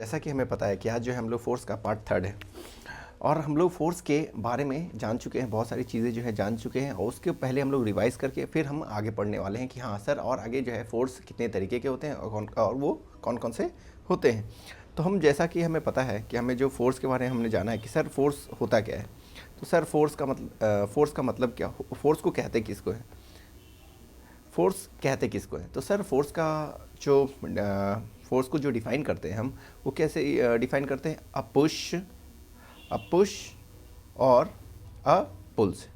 जैसा कि हमें पता है कि आज जो है हम लोग फोर्स का पार्ट थर्ड है और हम लोग फोर्स के बारे में जान चुके हैं, बहुत सारी चीज़ें जो है जान चुके हैं और उसके पहले हम लोग रिवाइज करके फिर हम आगे पढ़ने वाले हैं कि हाँ सर और आगे जो है फोर्स कितने तरीके के होते हैं और वो कौन कौन से होते हैं। तो हम जैसा कि हमें पता है कि हमें जो फोर्स के बारे में हमने जाना है कि सर फोर्स होता क्या है। तो सर फोर्स का मतलब क्या, फोर्स को कहते किसको है, फोर्स कहते किसको है। तो सर फोर्स का जो फोर्स को जो डिफ़ाइन करते हैं हम, वो कैसे डिफ़ाइन करते हैं, अ पुश और अ पुल से।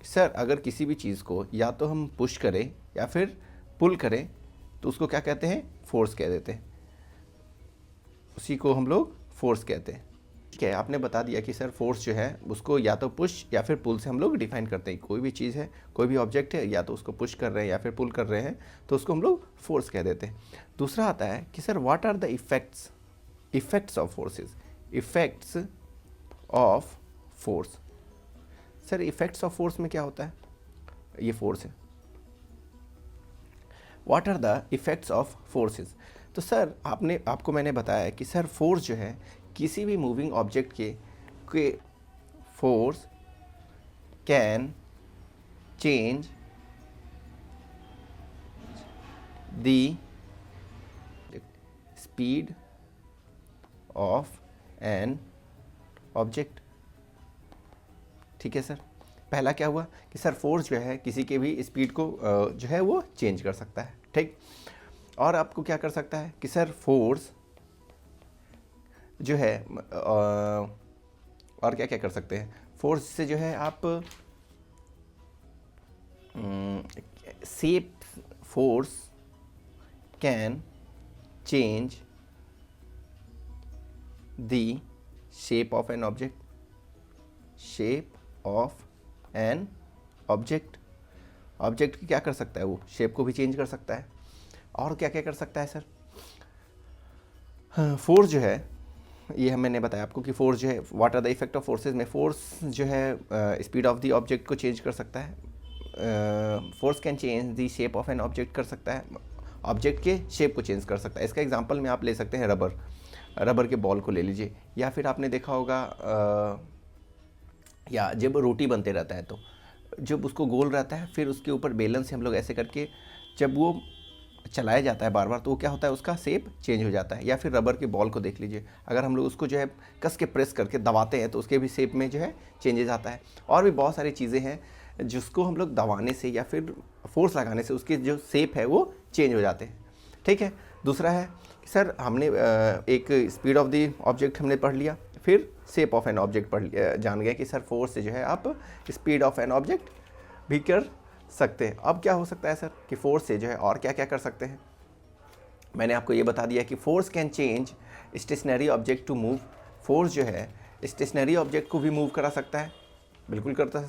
सर अगर किसी भी चीज़ को या तो हम पुश करें या फिर पुल करें तो उसको क्या कहते हैं, फोर्स कह देते हैं, उसी को हम लोग फोर्स कहते हैं। ठीक है, आपने बता दिया कि सर फोर्स जो है उसको या तो पुश या फिर पुल से हम लोग डिफाइन करते हैं। कोई भी चीज़ है, कोई भी ऑब्जेक्ट है, या तो उसको पुश कर रहे हैं या फिर पुल कर रहे हैं तो उसको हम लोग फोर्स कह देते हैं। दूसरा आता है कि sir what are the effects of forces, effects of force. Sir effects of force में क्या होता है, ये फोर्स है, what are the effects of forces. तो सर आपको मैंने बताया कि सर फोर्स जो है किसी भी मूविंग ऑब्जेक्ट के force can change the speed of an object. ठीक है सर, पहला क्या हुआ कि सर फोर्स जो है किसी के भी स्पीड को जो है वो चेंज कर सकता है। ठीक, और आपको क्या कर सकता है कि सर फोर्स जो है और क्या क्या कर सकते हैं, फोर्स से जो है आप shape, force can change the shape of an object, shape of an object. Object की क्या कर सकता है, वो शेप को भी चेंज कर सकता है। और क्या क्या कर सकता है सर, फोर्स जो है, ये मैंने बताया आपको कि फोर्स जो है what are the effect of forces में, फोर्स जो है स्पीड ऑफ द ऑब्जेक्ट को चेंज कर सकता है। Force can change the shape of an object कर सकता है, ऑब्जेक्ट के शेप को चेंज कर सकता है। इसका एग्जांपल में आप ले सकते हैं रबर के बॉल को ले लीजिए, या फिर आपने देखा होगा या जब रोटी बनते रहता है तो जब उसको गोल रहता है फिर उसके ऊपर बेलन से हम लोग ऐसे करके जब वो चलाया जाता है बार बार तो वो क्या होता है, उसका शेप चेंज हो जाता है। या फिर रबर के बॉल को देख लीजिए, अगर हम लोग उसको जो है कस के प्रेस करके दबाते हैं तो उसके भी शेप में जो है चेंजेस आता है। और भी बहुत सारी चीज़ें हैं जिसको हम लोग दबाने से या फिर फोर्स लगाने से उसके जो शेप है वो चेंज हो जाते हैं। ठीक है, दूसरा है कि सर हमने एक स्पीड ऑफ द ऑब्जेक्ट हमने पढ़ लिया, फिर शेप ऑफ एन ऑब्जेक्ट जान गए कि सर फोर्स से जो है आप स्पीड ऑफ एन ऑब्जेक्ट भी कर सकते हैं। अब क्या हो सकता है सर कि फोर्स से जो है और क्या क्या कर सकते हैं, मैंने आपको ये बता दिया कि force can change stationary object to move. Force जो है स्टेशनरी ऑब्जेक्ट को भी मूव करा सकता है, बिल्कुल करता है।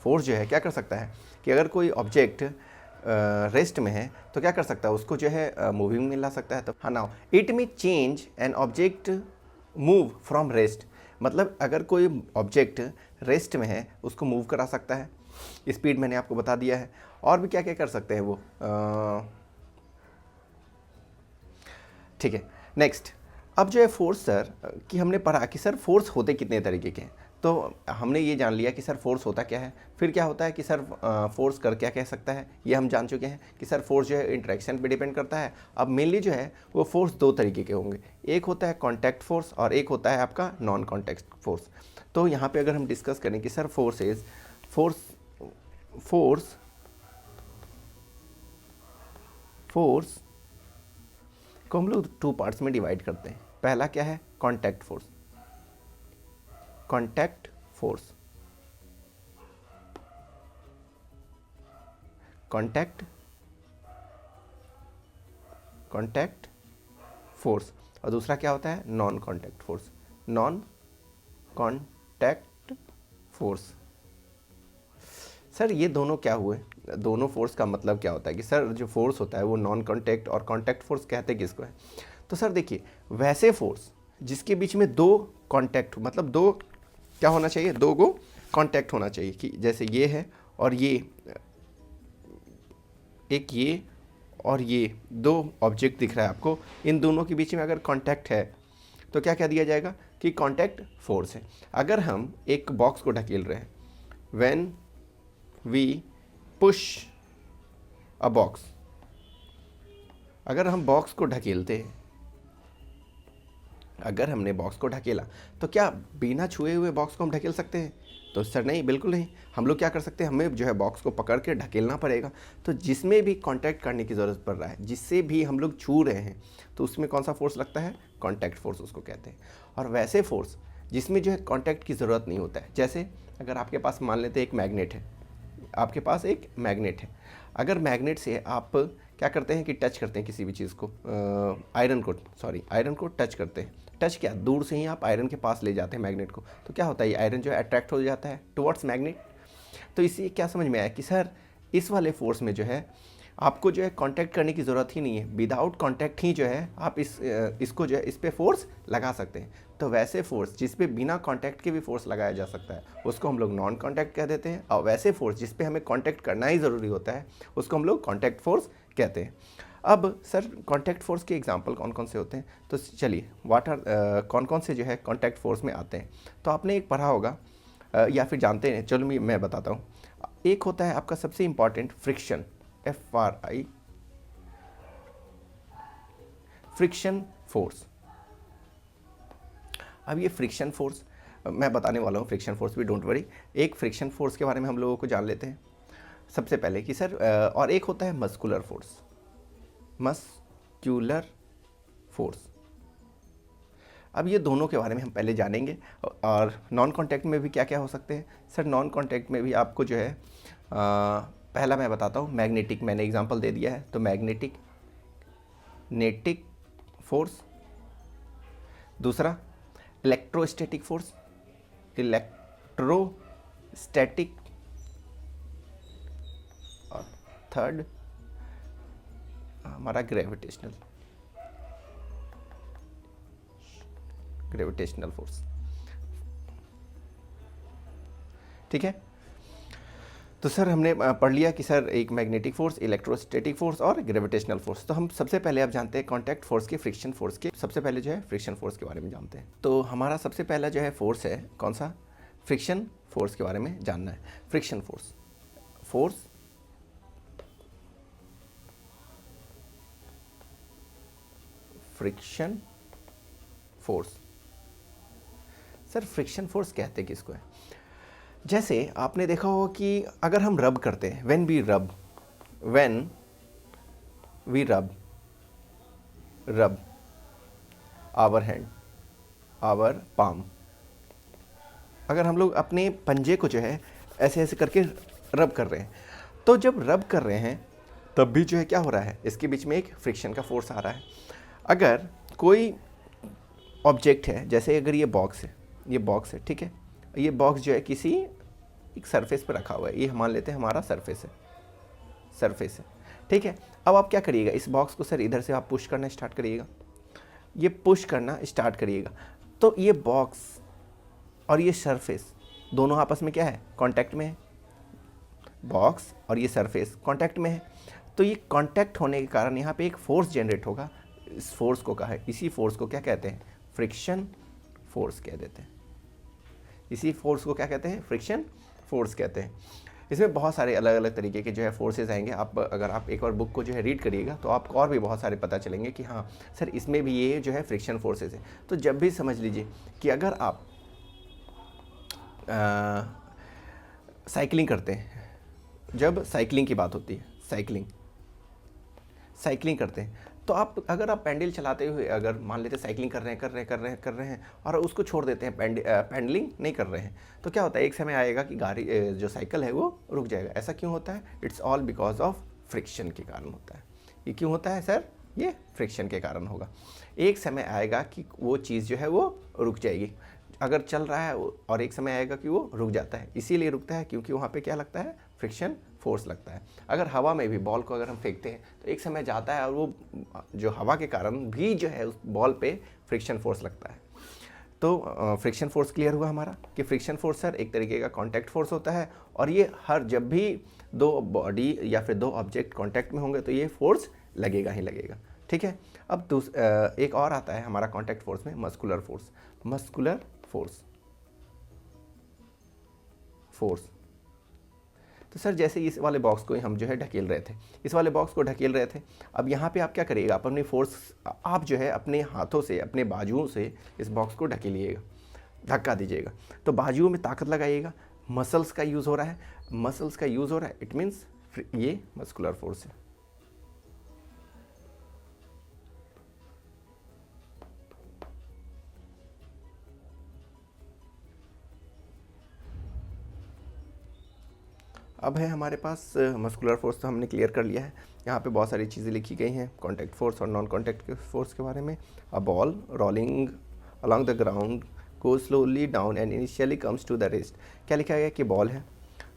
फोर्स जो है क्या कर सकता है कि अगर कोई ऑब्जेक्ट रेस्ट में है तो क्या कर सकता है, उसको जो है मूविंग में ला सकता है। तो हाँ, नाउ इट में change an object move from rest, मतलब अगर कोई ऑब्जेक्ट रेस्ट में है उसको मूव करा सकता है। स्पीड मैंने आपको बता दिया है। और भी क्या क्या कर सकते हैं वो, ठीक है। नेक्स्ट, अब जो है फोर्स सर कि हमने पढ़ा कि सर फोर्स होते कितने तरीके के हैं, तो हमने ये जान लिया कि सर फोर्स होता क्या है। फिर क्या होता है कि सर फोर्स कर क्या कह सकता है, ये हम जान चुके हैं कि सर फोर्स जो है इंटरेक्शन पे डिपेंड करता है। अब मेनली जो है वो फोर्स दो तरीके के होंगे, एक होता है कॉन्टैक्ट फोर्स और एक होता है आपका नॉन कॉन्टैक्ट फोर्स। तो यहाँ पे अगर हम डिस्कस करें कि सर फोर्स को हम लोग टू पार्ट्स में डिवाइड करते हैं। पहला क्या है, contact force, contact force, contact force. और दूसरा क्या होता है, non contact force, non contact force. Sir ये दोनों क्या हुए, दोनों फोर्स का मतलब क्या होता है कि सर जो फोर्स होता है वो नॉन कॉन्टैक्ट और कॉन्टैक्ट फोर्स कहते किसको है। तो सर देखिए, वैसे फोर्स जिसके बीच में दो कॉन्टैक्ट, मतलब दो क्या होना चाहिए, दो गो कॉन्टैक्ट होना चाहिए, कि जैसे ये है और ये, एक ये और ये दो ऑब्जेक्ट दिख रहा है आपको, इन दोनों के बीच में अगर कांटेक्ट है तो क्या कह दिया जाएगा कि कांटेक्ट फोर्स है। अगर हम एक बॉक्स को ढकेल रहे हैं, when we push a box, अगर हम बॉक्स को ढकेलते हैं, अगर हमने बॉक्स को ढकेला तो क्या बिना छुए हुए बॉक्स को हम ढकेल सकते हैं? तो सर नहीं, बिल्कुल नहीं। हम लोग क्या कर सकते हैं, हमें जो है बॉक्स को पकड़ के ढकेलना पड़ेगा। तो जिसमें भी कांटेक्ट करने की ज़रूरत पड़ रहा है, जिससे भी हम लोग छू रहे हैं, तो उसमें कौन सा फोर्स लगता है? कांटेक्ट फोर्स उसको कहते हैं। और वैसे फोर्स जिसमें जो है कांटेक्ट की ज़रूरत नहीं होता है, जैसे अगर आपके पास मान लेते हैं एक मैग्नेट है, आपके पास एक मैग्नेट है, अगर मैग्नेट से आप क्या करते हैं कि टच करते हैं किसी भी चीज़ को, आयरन को टच करते हैं। टच क्या, दूर से ही आप आयरन के पास ले जाते हैं मैग्नेट को, तो क्या होता है, ये आयरन जो है अट्रैक्ट हो जाता है टुवर्ड्स मैग्नेट। तो इसी क्या समझ में आया कि सर इस वाले फोर्स में जो है आपको जो है कांटेक्ट करने की ज़रूरत ही नहीं है, विदाउट कांटेक्ट ही जो है आप इसको जो है इस पर फोर्स लगा सकते हैं। तो वैसे फोर्स जिस पे बिना कांटेक्ट के भी फोर्स लगाया जा सकता है उसको हम लोग नॉन कांटेक्ट कह देते हैं, और वैसे फोर्स जिस पे हमें कांटेक्ट करना ही ज़रूरी होता है उसको हम लोग कांटेक्ट फोर्स कहते हैं। अब सर कांटेक्ट फोर्स के एग्जांपल कौन कौन से होते हैं, तो चलिए कौन कौन से जो है कांटेक्ट फोर्स में आते हैं। तो आपने एक पढ़ा होगा या फिर जानते हैं, चलो मैं बताता हूँ। एक होता है आपका सबसे important friction, FRI, friction force. अब ये फ्रिक्शन फोर्स मैं बताने वाला हूँ, फ्रिक्शन फोर्स भी, डोंट वरी। एक फ्रिक्शन फोर्स के बारे में हम लोगों को जान लेते हैं सबसे पहले कि सर, और एक होता है मस्कुलर फोर्स, मस्क्यूलर फोर्स। अब ये दोनों के बारे में हम पहले जानेंगे। और नॉन कांटेक्ट में भी क्या क्या हो सकते हैं सर? नॉन कांटेक्ट में भी आपको जो है पहला मैं बताता हूँ, मैग्नेटिक, मैंने एग्जांपल दे दिया है, तो नेटिक फोर्स। दूसरा इलेक्ट्रोस्टैटिक फोर्स, इलेक्ट्रोस्टैटिक। और थर्ड हमारा ग्रेविटेशनल फोर्स। ठीक है, तो सर हमने पढ़ लिया कि सर एक मैग्नेटिक फोर्स, इलेक्ट्रोस्टैटिक फोर्स और ग्रेविटेशनल फोर्स। तो हम सबसे पहले अब जानते हैं कांटेक्ट फोर्स के, फ्रिक्शन फोर्स के। सबसे पहले जो है फ्रिक्शन फोर्स के बारे में जानते हैं। तो हमारा सबसे पहला जो है फोर्स है कौन सा? फ्रिक्शन फोर्स के बारे में जानना है। Friction force, friction force. Sir friction force कहते किसको है? जैसे आपने देखा होगा कि अगर हम रब करते हैं, व्हेन वी रब आवर हैंड, आवर पाम, अगर हम लोग अपने पंजे को जो है ऐसे ऐसे करके रब कर रहे हैं, तो जब रब कर रहे हैं तब भी जो है क्या हो रहा है, इसके बीच में एक फ्रिक्शन का फोर्स आ रहा है। अगर कोई ऑब्जेक्ट है, जैसे अगर ये बॉक्स है, ठीक है, ये बॉक्स जो है किसी एक सरफेस पर रखा हुआ है, ये मान लेते हैं हमारा सरफेस है, ठीक है। अब आप क्या करिएगा, इस बॉक्स को सर इधर से आप पुश करना स्टार्ट करिएगा, ये पुश करना स्टार्ट करिएगा, तो ये बॉक्स और ये सरफेस दोनों आपस में क्या है, कांटेक्ट में है। बॉक्स और ये सरफेस कांटेक्ट में है, तो ये कांटेक्ट होने के कारण यहाँ पे एक फोर्स जनरेट होगा। इस फोर्स को इसी फोर्स को क्या कहते हैं? फ्रिक्शन फोर्स कह देते हैं। इसी फोर्स को क्या कहते हैं? फ्रिक्शन फोर्स कहते हैं। इसमें बहुत सारे अलग अलग तरीके के जो है फोर्सेस आएंगे। अगर आप एक बार बुक को जो है रीड करिएगा तो आपको और भी बहुत सारे पता चलेंगे कि हाँ सर इसमें भी ये जो है फ्रिक्शन फोर्सेस है। तो जब भी समझ लीजिए कि अगर आप साइकिलिंग करते हैं, जब साइकिलिंग की बात होती है, साइकिलिंग करते हैं, तो अगर आप पैडल चलाते हुए अगर मान लेते साइकिलिंग कर रहे हैं और उसको छोड़ देते हैं, पैडलिंग नहीं कर रहे हैं, तो क्या होता है, एक समय आएगा कि गाड़ी जो साइकिल है वो रुक जाएगा। ऐसा क्यों होता है? It's all because of friction के कारण होता है। ये क्यों होता है सर? ये फ्रिक्शन के कारण होगा। एक समय आएगा कि वो चीज़ जो है वो रुक जाएगी, अगर चल रहा है, और एक समय आएगा कि वो रुक जाता है। इसीलिए रुकता है क्योंकि वहाँ पे क्या लगता है? फ्रिक्शन फोर्स लगता है। अगर हवा में भी बॉल को अगर हम फेंकते हैं तो एक समय जाता है और वो जो हवा के कारण भी जो है उस बॉल पे फ्रिक्शन फोर्स लगता है। तो फ्रिक्शन फोर्स क्लियर हुआ हमारा कि फ्रिक्शन फोर्स सर एक तरीके का कांटेक्ट फोर्स होता है, और ये जब भी दो बॉडी या फिर दो ऑब्जेक्ट कांटेक्ट में होंगे तो ये फोर्स लगेगा ही लगेगा। ठीक है। अब एक और आता है हमारा कॉन्टैक्ट फोर्स में, मस्कुलर फोर्स। मस्कुलर फोर्स तो सर जैसे इस वाले बॉक्स को हम जो है ढकेल रहे थे, इस वाले बॉक्स को ढकेल रहे थे, अब यहाँ पे आप क्या करिएगा, आप अपनी फोर्स, आप जो है अपने हाथों से, अपने बाजुओं से इस बॉक्स को ढकेलिएगा, धक्का दीजिएगा, तो बाजुओं में ताकत लगाइएगा, मसल्स का यूज़ हो रहा है, मसल्स का यूज़ हो रहा है, इट मीन्स ये मस्कुलर फोर्स है। अब है हमारे पास मस्कुलर फोर्स, तो हमने क्लियर कर लिया है। यहाँ पे बहुत सारी चीज़ें लिखी गई हैं कॉन्टैक्ट फोर्स और नॉन कॉन्टैक्ट फोर्स के बारे में। A ball rolling along the ground go slowly down and initially comes to the rest. क्या लिखा गया कि बॉल है,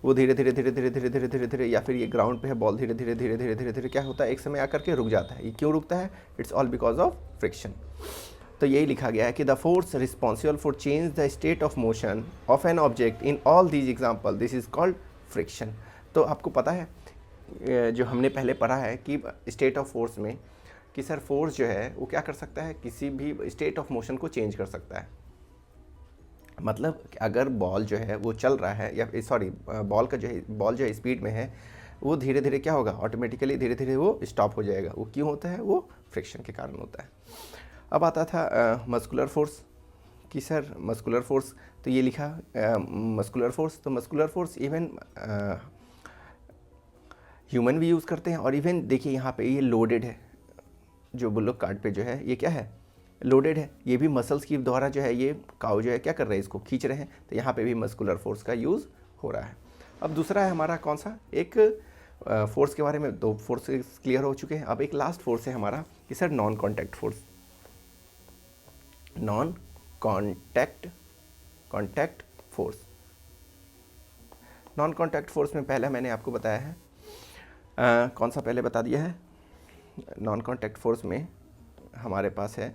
वो धीरे धीरे धीरे धीरे धीरे धीरे धीरे धीरे, या फिर ये ग्राउंड पे है, बॉल धीरे धीरे धीरे धीरे धीरे धीरे क्या होता है, एक समय आकर के रुक जाता है। ये क्यों रुकता है? It's all because of friction. तो यही लिखा गया है कि the force responsible for change the state of motion of an object in all these example, this is called friction. तो आपको पता है जो हमने पहले पढ़ा है कि स्टेट ऑफ फोर्स में कि सर फोर्स जो है वो क्या कर सकता है, किसी भी स्टेट ऑफ मोशन को चेंज कर सकता है। मतलब अगर बॉल जो है वो चल रहा है, या सॉरी बॉल जो है स्पीड में है, वो धीरे धीरे क्या होगा, ऑटोमेटिकली धीरे धीरे वो स्टॉप हो जाएगा। वो क्यों होता है? वो फ्रिक्शन के कारण होता है। अब आता था मस्कुलर फोर्स कि सर मस्कुलर फोर्स, तो ये लिखा मस्कुलर फोर्स, तो मस्कुलर फोर्स इवन ह्यूमन भी यूज़ करते हैं, और इवन देखिए यहाँ पे ये लोडेड है, जो बुल्लोक कार्ट पे जो है ये क्या है, लोडेड है, ये भी मसल्स की द्वारा जो है ये काऊ जो है क्या कर रहे हैं, इसको खींच रहे हैं, तो यहाँ पे भी मस्कुलर फोर्स का यूज़ हो रहा है। अब दूसरा है हमारा कौन सा, एक फोर्स के बारे में 2 फोर्स क्लियर हो चुके हैं। अब एक लास्ट फोर्स है हमारा कि sir non contact force. Non contact force, non contact force में पहले मैंने आपको बताया है कौन सा, पहले बता दिया है। नॉन कॉन्टैक्ट फोर्स में हमारे पास है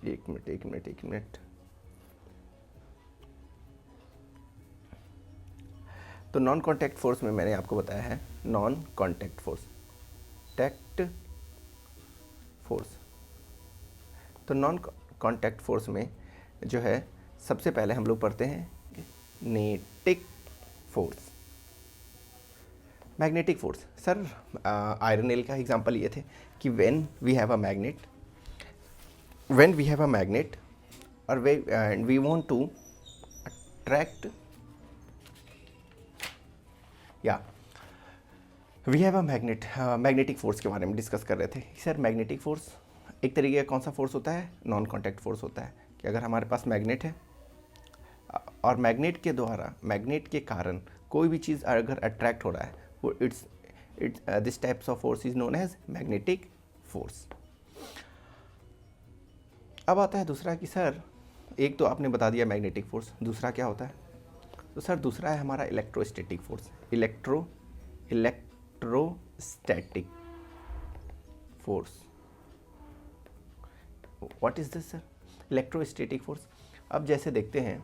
एक मिनट। तो नॉन कॉन्टैक्ट फोर्स में मैंने आपको बताया है नॉन कॉन्टैक्ट फोर्स, तो नॉन कॉन्टैक्ट फोर्स में जो है सबसे पहले हम लोग पढ़ते हैं magnetic force. Magnetic force sir iron nail का एग्जांपल ये थे कि when we have a magnet और वी वांट टू अट्रैक्ट, या we have a magnetic force के बारे में डिस्कस कर रहे थे। सर मैग्नेटिक फोर्स एक तरीके का कौन सा फोर्स होता है, नॉन कॉन्टैक्ट फोर्स होता है कि अगर हमारे पास मैग्नेट है और मैग्नेट के द्वारा, मैग्नेट के कारण कोई भी चीज़ अगर अट्रैक्ट हो रहा है, वो this types of force is known as magnetic force. अब आता है दूसरा कि सर एक तो आपने बता दिया मैग्नेटिक फोर्स, दूसरा क्या होता है, तो सर दूसरा है हमारा electrostatic force. Electrostatic force, what is this sir, electrostatic force. अब जैसे देखते हैं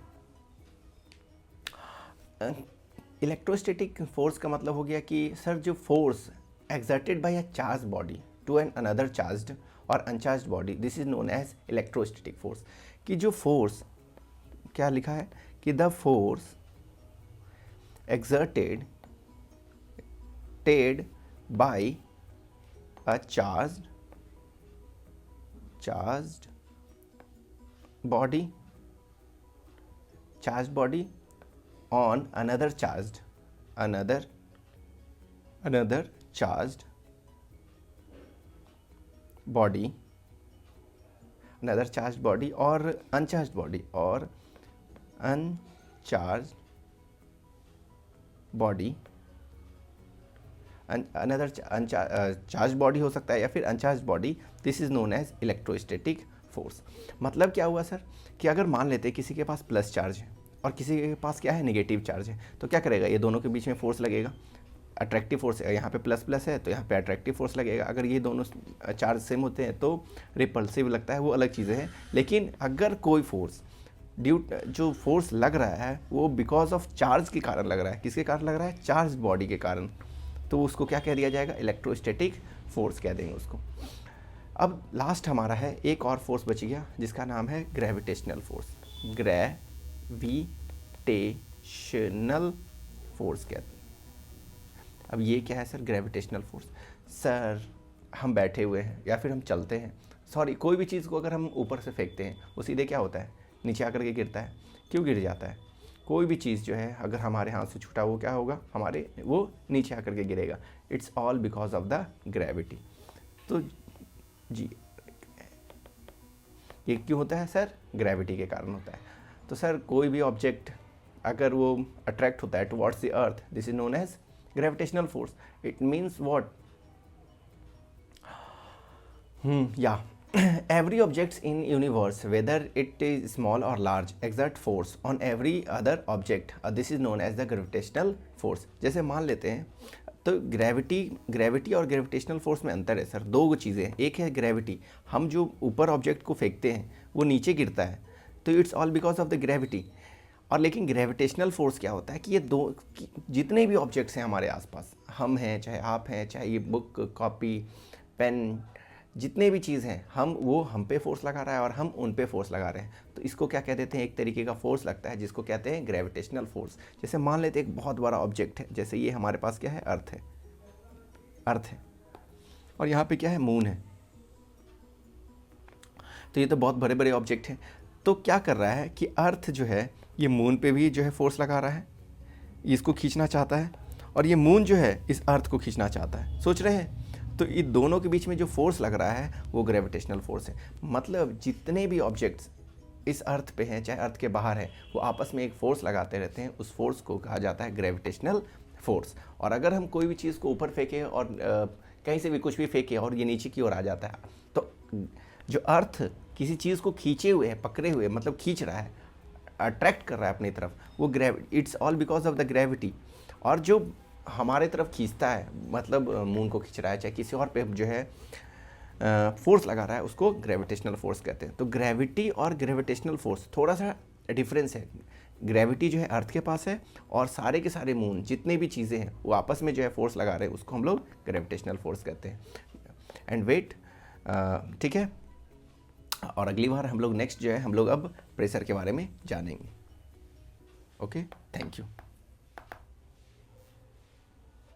इलेक्ट्रोस्टैटिक फोर्स का मतलब हो गया कि सर जो force exerted by a charge body to an another charged और uncharged body, this is known as electrostatic force. कि जो फोर्स, क्या लिखा है कि the force exerted by a charged body on another charged body or uncharged body another charge body हो सकता है या फिर uncharge body, this is known as electrostatic force. मतलब क्या हुआ सर कि अगर मान लेते किसी के पास प्लस चार्ज है और किसी के पास क्या है, नेगेटिव चार्ज है, तो क्या करेगा, ये दोनों के बीच में फोर्स लगेगा, अट्रैक्टिव फोर्स। यहाँ पे प्लस प्लस है तो यहाँ पे अट्रैक्टिव फोर्स लगेगा। अगर ये दोनों चार्ज सेम होते हैं तो रिपल्सिव लगता है, वो अलग चीज़ें हैं। लेकिन अगर कोई फोर्स ड्यू जो फोर्स लग रहा है वो बिकॉज ऑफ चार्ज के कारण लग रहा है। किसके कारण लग रहा है? चार्ज बॉडी के कारण। तो उसको क्या कह दिया जाएगा? इलेक्ट्रोस्टैटिक फोर्स कह देंगे उसको। अब लास्ट हमारा है एक और फोर्स बच गया जिसका नाम है ग्रेविटेशनल फोर्स। ग्रेविटेशनल फोर्स कहते हैं। अब ये क्या है सर? Gravitational force. सर हम बैठे हुए हैं या फिर हम चलते हैं, सॉरी कोई भी चीज़ को अगर हम ऊपर से फेंकते हैं वो सीधे क्या होता है? नीचे आकर के गिरता है। क्यों गिर जाता है? कोई भी चीज़ जो है अगर हमारे हाथ से छूटा वो क्या होगा? वो नीचे आकर के गिरेगा। It's all because of the gravity. तो जी ये क्यों होता है सर? ग्रेविटी के कारण होता है। तो सर कोई भी ऑब्जेक्ट अगर वो अट्रैक्ट होता है towards the earth, this is known as gravitational force. It means what? Every objects in universe, whether it is small or large, exert force on every other object. This is known as the gravitational force. जैसे मान लेते हैं तो gravity और gravitational force में अंतर है sir. दो चीज़ें हैं। एक है ग्रेविटी, हम जो ऊपर ऑब्जेक्ट को फेंकते हैं वो नीचे गिरता है, तो it's all because of the gravity. और लेकिन ग्रेविटेशनल फोर्स क्या होता है कि ये दो जितने भी ऑब्जेक्ट्स हैं हमारे आसपास, हम हैं चाहे आप हैं, चाहे ये बुक, कॉपी, पेन, जितने भी चीज़ हैं, हम पे फोर्स लगा रहा है और हम उन पे फोर्स लगा रहे हैं। तो इसको क्या कह देते हैं? एक तरीके का फोर्स लगता है जिसको कहते हैं ग्रेविटेशनल फोर्स। जैसे मान लेते हैं एक बहुत बड़ा ऑब्जेक्ट है, जैसे ये हमारे पास क्या है? अर्थ है और यहाँ पे क्या है? मून है। तो ये तो बहुत बड़े बड़े ऑब्जेक्ट हैं। तो क्या कर रहा है कि अर्थ जो है ये मून पे भी जो है फोर्स लगा रहा है, इसको खींचना चाहता है, और ये मून जो है इस अर्थ को खींचना चाहता है। सोच रहे हैं? तो इन दोनों के बीच में जो फोर्स लग रहा है वो ग्रेविटेशनल फोर्स है। मतलब जितने भी ऑब्जेक्ट्स इस अर्थ पे हैं चाहे अर्थ के बाहर है, वो आपस में एक फोर्स लगाते रहते हैं। उस फोर्स को कहा जाता है ग्रेविटेशनल फोर्स। और अगर हम कोई भी चीज़ को ऊपर फेंकें और कहीं से भी कुछ भी फेंकें और ये नीचे की ओर आ जाता है, तो जो अर्थ किसी चीज़ को खींचे हुए है, पकड़े हुए, मतलब खींच रहा है, अट्रैक्ट कर रहा है अपनी तरफ, वो it's all because of the gravity. और जो हमारे तरफ खींचता है, मतलब मून को खींच रहा है, चाहे किसी और पे जो है फोर्स लगा रहा है, उसको ग्रेविटेशनल फोर्स कहते हैं। तो ग्रेविटी और ग्रेविटेशनल फोर्स थोड़ा सा डिफरेंस है। ग्रेविटी जो है अर्थ के पास है और सारे के सारे मून जितने भी चीज़ें हैं वो आपस में जो है फोर्स लगा रहे हैं, उसको हम लोग ग्रेविटेशनल फोर्स कहते हैं। एंड वेट, ठीक है। और अगली बार हम लोग नेक्स्ट जो है हम लोग अब प्रेशर के बारे में जानेंगे। Okay, thank you.